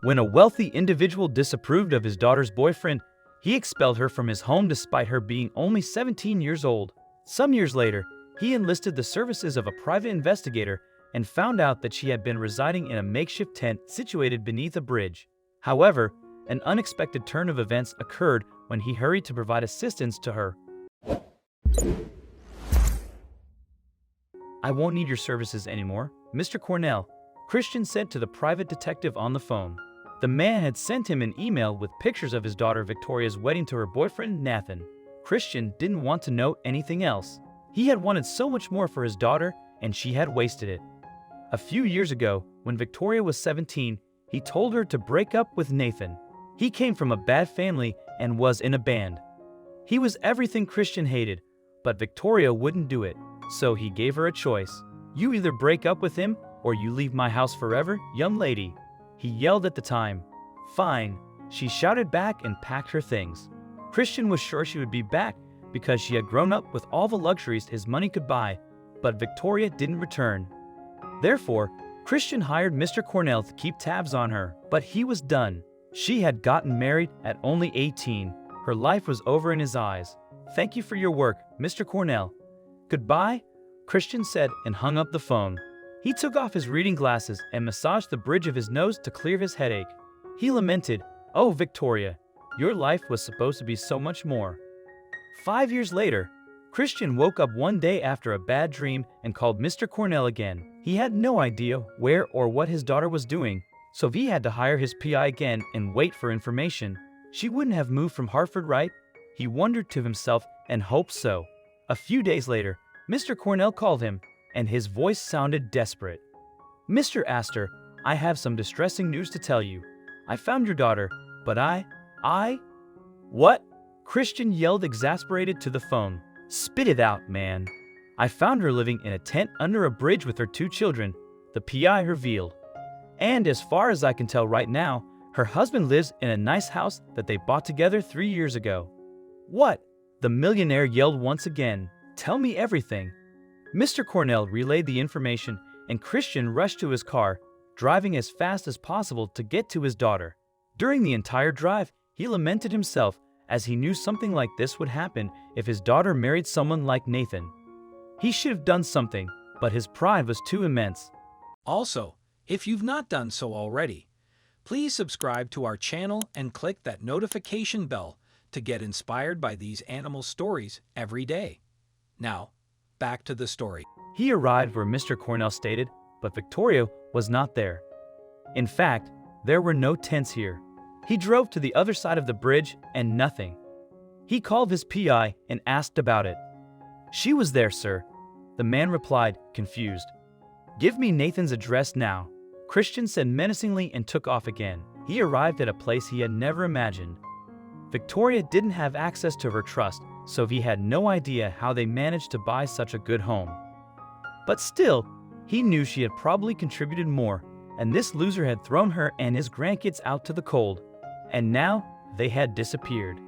When a wealthy individual disapproved of his daughter's boyfriend, he expelled her from his home despite her being only 17 years old. Some years later, he enlisted the services of a private investigator and found out that she had been residing in a makeshift tent situated beneath a bridge. However, an unexpected turn of events occurred when he hurried to provide assistance to her. "I won't need your services anymore, Mr. Cornell," Christian said to the private detective on the phone. The man had sent him an email with pictures of his daughter Victoria's wedding to her boyfriend Nathan. Christian didn't want to know anything else. He had wanted so much more for his daughter, and she had wasted it. A few years ago, when Victoria was 17, he told her to break up with Nathan. He came from a bad family and was in a band. He was everything Christian hated, but Victoria wouldn't do it, so he gave her a choice. "You either break up with him or you leave my house forever, young lady," he yelled at the time. "Fine," she shouted back and packed her things. Christian was sure she would be back because she had grown up with all the luxuries his money could buy, but Victoria didn't return. Therefore, Christian hired Mr. Cornell to keep tabs on her, but he was done. She had gotten married at only 18. Her life was over in his eyes. "Thank you for your work, Mr. Cornell. Goodbye," Christian said and hung up the phone. He took off his reading glasses and massaged the bridge of his nose to clear his headache. He lamented, "Oh, Victoria, your life was supposed to be so much more." 5 years later, Christian woke up one day after a bad dream and called Mr. Cornell again. He had no idea where or what his daughter was doing, so he had to hire his PI again and wait for information. She wouldn't have moved from Hartford, right? He wondered to himself and hoped so. A few days later, Mr. Cornell called him, and his voice sounded desperate. "Mr. Astor, I have some distressing news to tell you. I found your daughter, but I... What?" Christian yelled, exasperated, to the phone. "Spit it out, man." "I found her living in a tent under a bridge with her 2 children, the PI revealed. And as far as I can tell right now, her husband lives in a nice house that they bought together 3 years ago." "What?" the millionaire yelled once again. "Tell me everything." Mr. Cornell relayed the information, and Christian rushed to his car, driving as fast as possible to get to his daughter. During the entire drive, he lamented himself, as he knew something like this would happen if his daughter married someone like Nathan. He should have done something, but his pride was too immense. Also, if you've not done so already, please subscribe to our channel and click that notification bell to get inspired by these animal stories every day. Now, back to the story. He arrived where Mr. Cornell stated, but Victoria was not there. In fact, there were no tents here. He drove to the other side of the bridge and nothing. He called his PI and asked about it. "She was there, sir," the man replied, confused. "Give me Nathan's address now," Christian said menacingly and took off again. He arrived at a place he had never imagined. Victoria didn't have access to her trust, so he had no idea how they managed to buy such a good home. But still, he knew she had probably contributed more, and this loser had thrown her and his grandkids out to the cold. And now, they had disappeared.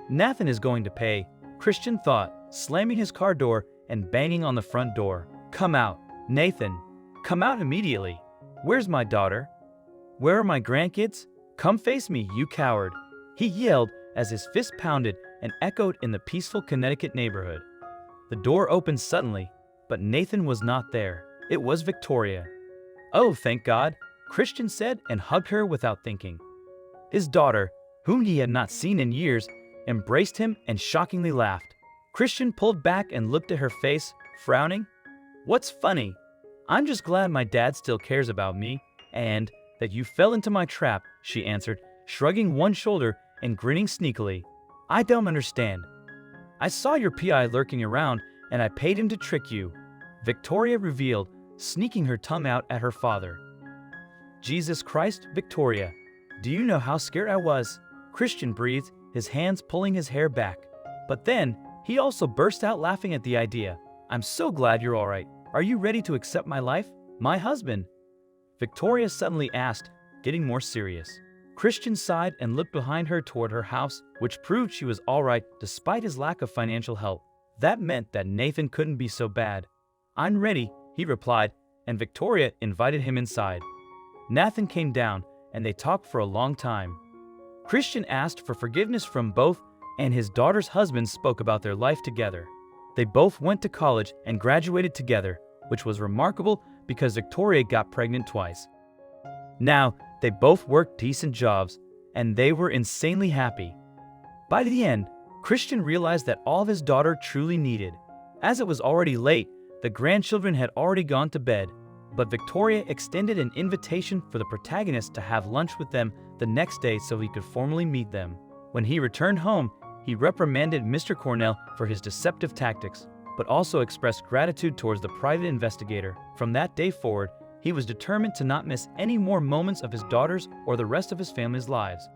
"Nathan is going to pay," Christian thought, slamming his car door and banging on the front door. "Come out, Nathan. Come out immediately. Where's my daughter? Where are my grandkids? Come face me, you coward," he yelled as his fist pounded and echoed in the peaceful Connecticut neighborhood. The door opened suddenly, but Nathan was not there. It was Victoria. "Oh, thank God," Christian said and hugged her without thinking. His daughter, whom he had not seen in years, embraced him and shockingly laughed. Christian pulled back and looked at her face, frowning. "What's funny? I'm just glad my dad still cares about me, and that you fell into my trap," she answered, shrugging one shoulder and grinning sneakily. "I don't understand. I saw your PI lurking around, and I paid him to trick you," Victoria revealed, sneaking her tongue out at her father. "Jesus Christ, Victoria. Do you know how scared I was?" Christian breathed, his hands pulling his hair back. But then, he also burst out laughing at the idea. "I'm so glad you're all right. Are you ready to accept my life, my husband?" Victoria suddenly asked, getting more serious. Christian sighed and looked behind her toward her house, which proved she was all right despite his lack of financial help. That meant that Nathan couldn't be so bad. "I'm ready," he replied, and Victoria invited him inside. Nathan came down, and they talked for a long time. Christian asked for forgiveness from both, and his daughter's husband spoke about their life together. They both went to college and graduated together, which was remarkable because Victoria got pregnant twice. Now, they both worked decent jobs, and they were insanely happy. By the end, Christian realized that all his daughter truly needed. As it was already late, the grandchildren had already gone to bed, but Victoria extended an invitation for the protagonist to have lunch with them the next day so he could formally meet them. When he returned home, he reprimanded Mr. Cornell for his deceptive tactics, but also expressed gratitude towards the private investigator. From that day forward, he was determined to not miss any more moments of his daughter's or the rest of his family's lives.